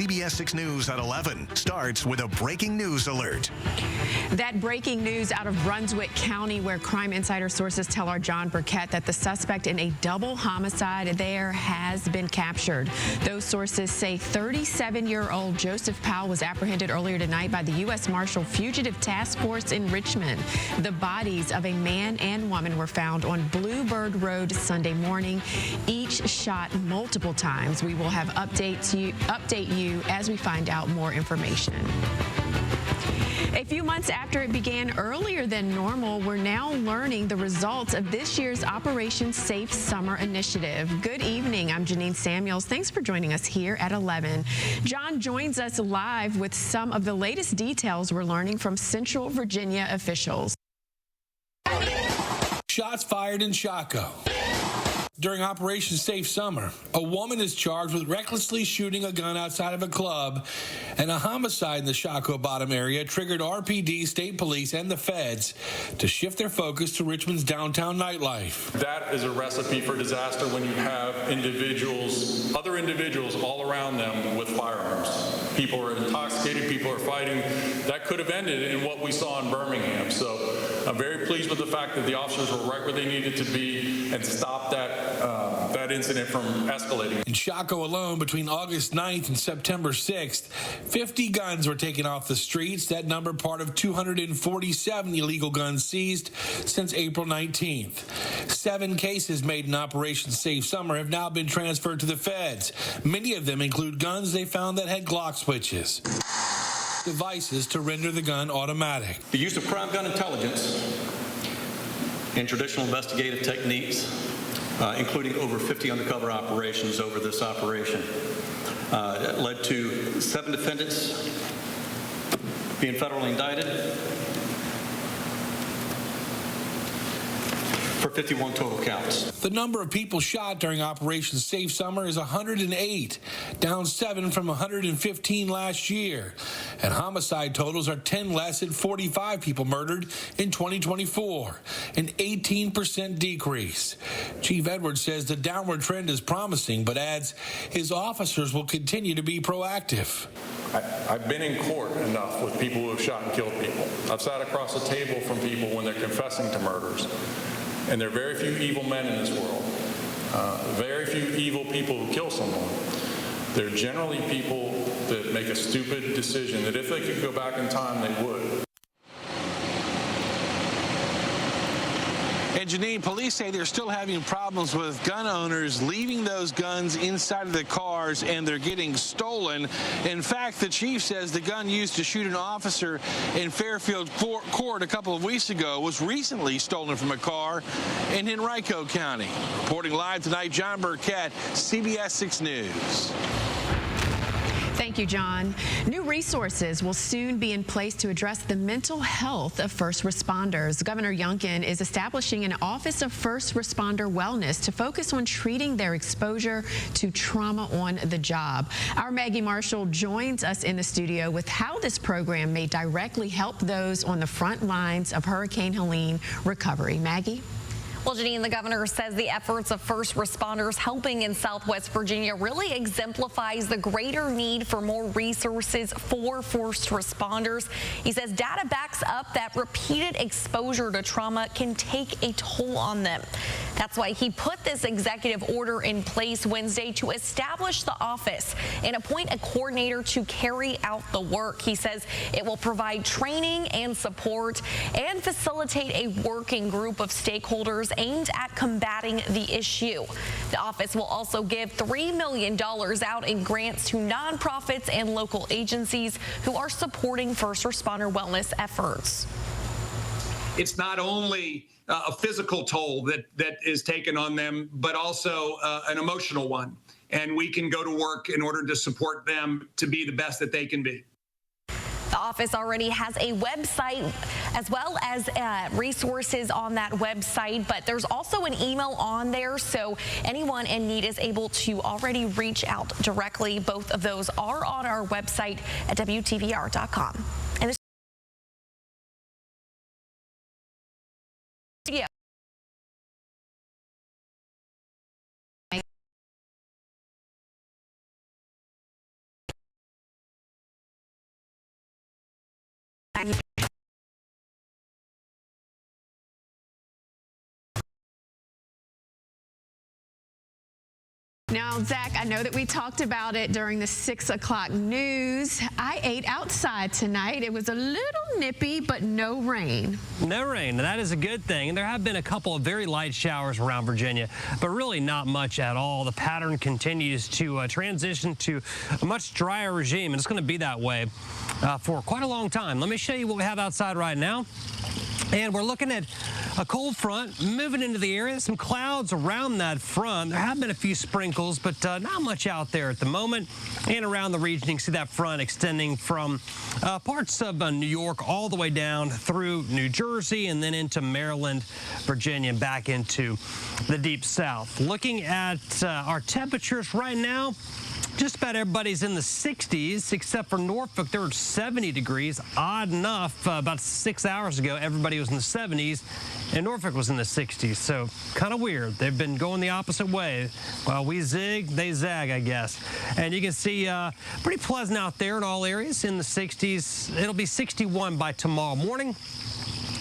CBS 6 News at 11 starts with a breaking news alert. That breaking news out of Brunswick County, where Crime Insider sources tell our John Burkett that the suspect in a double homicide there has been captured. Those sources say 37-year-old Joseph Powell was apprehended earlier tonight by the U.S. Marshal Fugitive Task Force in Richmond. The bodies of a man and woman were found on Bluebird Road Sunday morning, each shot multiple times. We will have update you as we find out more information. A few months after it began earlier than normal, we're now learning the results of this year's Operation Safe Summer initiative. Good evening. I'm Janine Samuels. Thanks for joining us here at 11. John joins us live with some of the latest details we're learning from Central Virginia officials. Shots fired in Chaco. During Operation Safe Summer, a woman is charged with recklessly shooting a gun outside of a club, and a homicide in the Chaco Bottom area triggered RPD, state police, and the feds to shift their focus to Richmond's downtown nightlife. That is a recipe for disaster when you have other individuals all around them with firearms. People are intoxicated, people are fighting. That could have ended in what we saw in Birmingham. So I'm very pleased with the fact that the officers were right where they needed to be and stopped that incident from escalating. In Chaco alone, between August 9th and September 6th, 50 guns were taken off the streets. That number part of 247 illegal guns seized since April 19th. 7 cases made in Operation Safe Summer have now been transferred to the feds. Many of them include guns they found that had Glock switches, devices to render the gun automatic. The use of crime gun intelligence and traditional investigative techniques, including over 50 undercover operations over this operation, led to 7 defendants being federally indicted for 51 total counts. The number of people shot during Operation Safe Summer is 108, down 7 from 115 last year. And homicide totals are 10 less at 45 people murdered in 2024, an 18% decrease. Chief Edwards says the downward trend is promising, but adds his officers will continue to be proactive. I've been in court enough with people who have shot and killed people. I've sat across the table from people when they're confessing to murders. And there are very few evil men in this world, very few evil people who kill someone. They're generally people that make a stupid decision that if they could go back in time, they would. And Janine, police say they're still having problems with gun owners leaving those guns inside of the cars, and they're getting stolen. In fact, the chief says the gun used to shoot an officer in Fairfield Court a couple of weeks ago was recently stolen from a car in Henrico County. Reporting live tonight, John Burkett, CBS 6 News. Thank you, John. New resources will soon be in place to address the mental health of first responders. Governor Youngkin is establishing an Office of First Responder Wellness to focus on treating their exposure to trauma on the job. Our Maggie Marshall joins us in the studio with how this program may directly help those on the front lines of Hurricane Helene recovery. Maggie? Well, Janine, the governor says the efforts of first responders helping in Southwest Virginia really exemplifies the greater need for more resources for first responders. He says data backs up that repeated exposure to trauma can take a toll on them. That's why he put this executive order in place Wednesday to establish the office and appoint a coordinator to carry out the work. He says it will provide training and support and facilitate a working group of stakeholders aimed at combating the issue. The office will also give $3 million out in grants to nonprofits and local agencies who are supporting first responder wellness efforts. It's not only a physical toll that is taken on them, but also an emotional one. And we can go to work in order to support them to be the best that they can be. The office already has a website as well as resources on that website, but there's also an email on there, so anyone in need is able to already reach out directly. Both of those are on our website at WTVR.com. And yeah. Now, Zach, I know that we talked about it during the 6 o'clock news. I ate outside tonight. It was a little nippy, but no rain. No rain. That is a good thing. And there have been a couple of very light showers around Virginia, but really not much at all. The pattern continues to transition to a much drier regime, and it's going to be that way for quite a long time. Let me show you what we have outside right now. And we're looking at a cold front moving into the area. Some clouds around that front. There have been a few sprinkles, but not much out there at the moment. And around the region, you can see that front extending from parts of New York all the way down through New Jersey and then into Maryland, Virginia, and back into the deep south. Looking at our temperatures right now, just about everybody's in the 60s, except for Norfolk. They were 70 degrees. Odd enough, about 6 hours ago, everybody was in the 70s, and Norfolk was in the 60s. So kind of weird. They've been going the opposite way. While we zig, they zag, I guess. And you can see pretty pleasant out there in all areas in the 60s. It'll be 61 by tomorrow morning.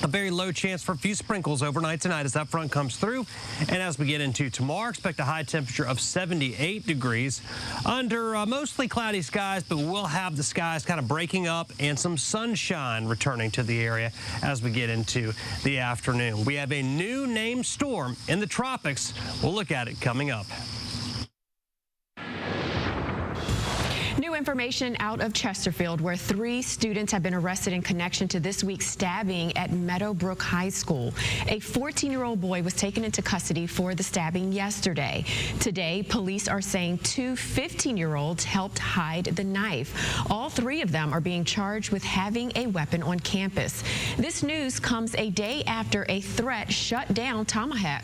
A very low chance for a few sprinkles overnight tonight as that front comes through. And as we get into tomorrow, expect a high temperature of 78 degrees under mostly cloudy skies, but we'll have the skies kind of breaking up and some sunshine returning to the area as we get into the afternoon. We have a new named storm in the tropics. We'll look at it coming up. New information out of Chesterfield, where 3 students have been arrested in connection to this week's stabbing at Meadowbrook High School. A 14-year-old boy was taken into custody for the stabbing yesterday. Today, police are saying 2 15-year-olds helped hide the knife. All 3 of them are being charged with having a weapon on campus. This news comes a day after a threat shut down Tomahawk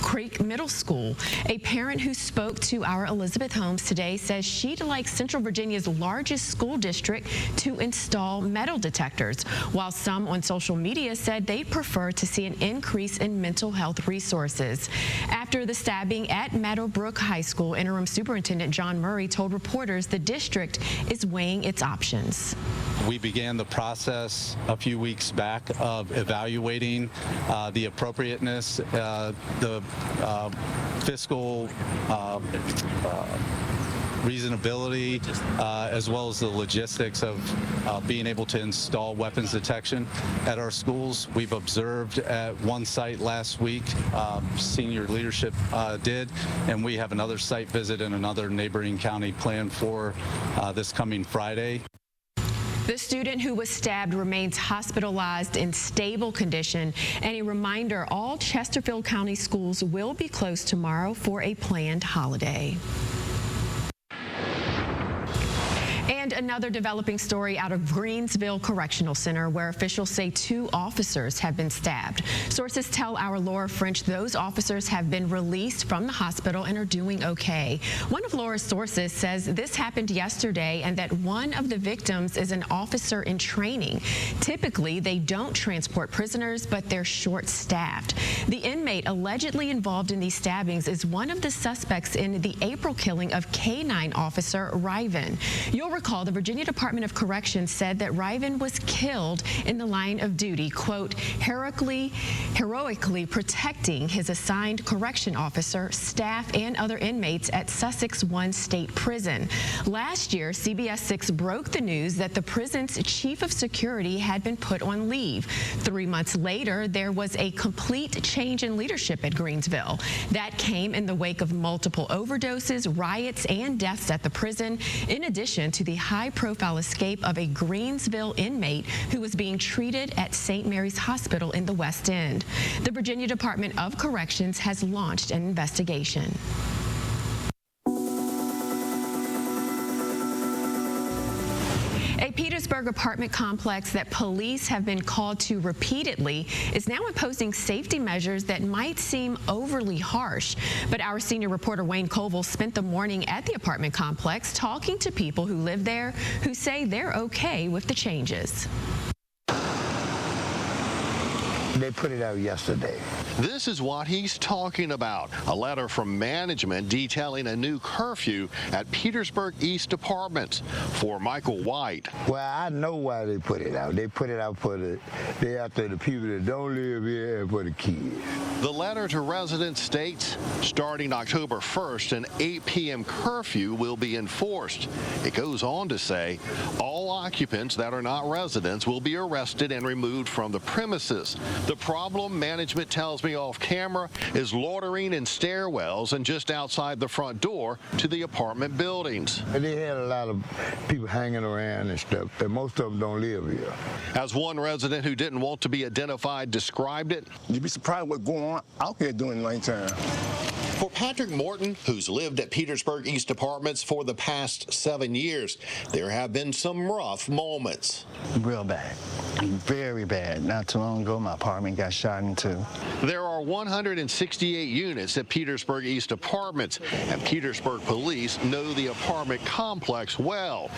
Creek Middle School. A parent who spoke to our Elizabeth Holmes today says she'd like Central Virginia's largest school district to install metal detectors, while some on social media said they'd prefer to see an increase in mental health resources. After the stabbing at Meadowbrook High School, Interim Superintendent John Murray told reporters the district is weighing its options. We began the process a few weeks back of evaluating the appropriateness, the fiscal reasonability, as well as the logistics of being able to install weapons detection at our schools. We've observed at one site last week, senior leadership did, and we have another site visit in another neighboring county planned for this coming Friday. The student who was stabbed remains hospitalized in stable condition. And a reminder, all Chesterfield County schools will be closed tomorrow for a planned holiday. And another developing story out of Greensville Correctional Center, where officials say 2 officers have been stabbed. Sources tell our Laura French those officers have been released from the hospital and are doing okay. One of Laura's sources says this happened yesterday and that one of the victims is an officer in training. Typically, they don't transport prisoners, but they're short-staffed. The inmate allegedly involved in these stabbings is one of the suspects in the April killing of K-9 officer Riven. You'll recall the Virginia Department of Corrections said that Riven was killed in the line of duty, quote, heroically protecting his assigned correction officer, staff, and other inmates at Sussex 1 State Prison. Last year, CBS 6 broke the news that the prison's chief of security had been put on leave. 3 months later, there was a complete change in leadership at Greensville. That came in the wake of multiple overdoses, riots, and deaths at the prison, in addition to the high-profile escape of a Greensville inmate who was being treated at St. Mary's Hospital in the West End. The Virginia Department of Corrections has launched an investigation. A Petersburg apartment complex that police have been called to repeatedly is now imposing safety measures that might seem overly harsh. But our senior reporter Wayne Colville spent the morning at the apartment complex talking to people who live there who say they're okay with the changes. They put it out yesterday. This is what he's talking about. A letter from management detailing a new curfew at Petersburg East Apartments. For Michael White. Well, I know why they put it out. They put it out for they after the people that don't live here and for the kids. The letter to residents states, starting October 1st, an 8 p.m. curfew will be enforced. It goes on to say, all occupants that are not residents will be arrested and removed from the premises. The problem, management tells me off camera, is loitering in stairwells and just outside the front door to the apartment buildings. They had a lot of people hanging around and stuff, and most of them don't live here. As one resident who didn't want to be identified described it, you'd be surprised what's going on out here during nighttime. For Patrick Morton, who's lived at Petersburg East Apartments for the past 7 years, there have been some rough moments. Real bad. Very bad. Not too long ago, my apartment got shot into. There are 168 units at Petersburg East Apartments, and Petersburg police know the apartment complex well.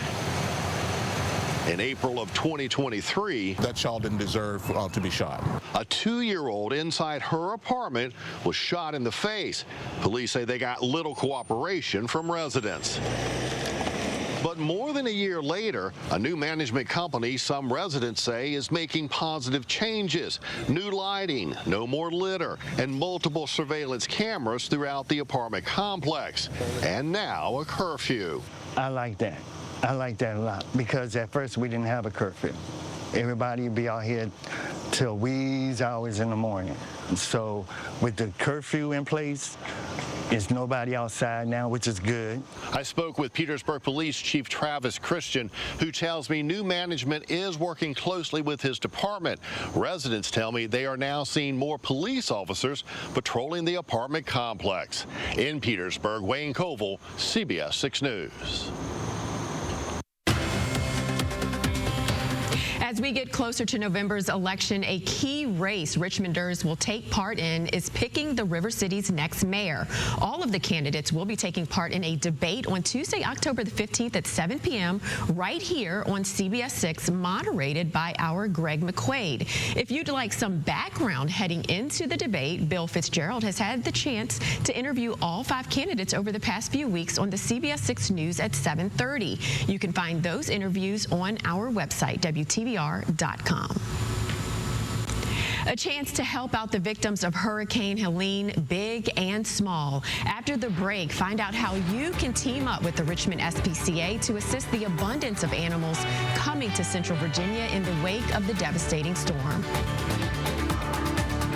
In April of 2023, that child didn't deserve to be shot. A 2-year-old inside her apartment was shot in the face. Police say they got little cooperation from residents. But more than a year later, a new management company some residents say is making positive changes. New lighting, no more litter, and multiple surveillance cameras throughout the apartment complex. And now a curfew. I like that. I like that a lot because at first we didn't have a curfew. Everybody would be out here till wee hours in the morning. So with the curfew in place, there's nobody outside now, which is good. I spoke with Petersburg Police Chief Travis Christian, who tells me new management is working closely with his department. Residents tell me they are now seeing more police officers patrolling the apartment complex. In Petersburg, Wayne Koval, CBS 6 News. As we get closer to November's election, a key race Richmonders will take part in is picking the River City's next mayor. All of the candidates will be taking part in a debate on Tuesday, October the 15th at 7 p.m. right here on CBS 6, moderated by our Greg McQuaid. If you'd like some background heading into the debate, Bill Fitzgerald has had the chance to interview all 5 candidates over the past few weeks on the CBS 6 News at 7:30. You can find those interviews on our website, WTVR.com. A chance to help out the victims of Hurricane Helene, big and small. After the break, find out how you can team up with the Richmond SPCA to assist the abundance of animals coming to Central Virginia in the wake of the devastating storm.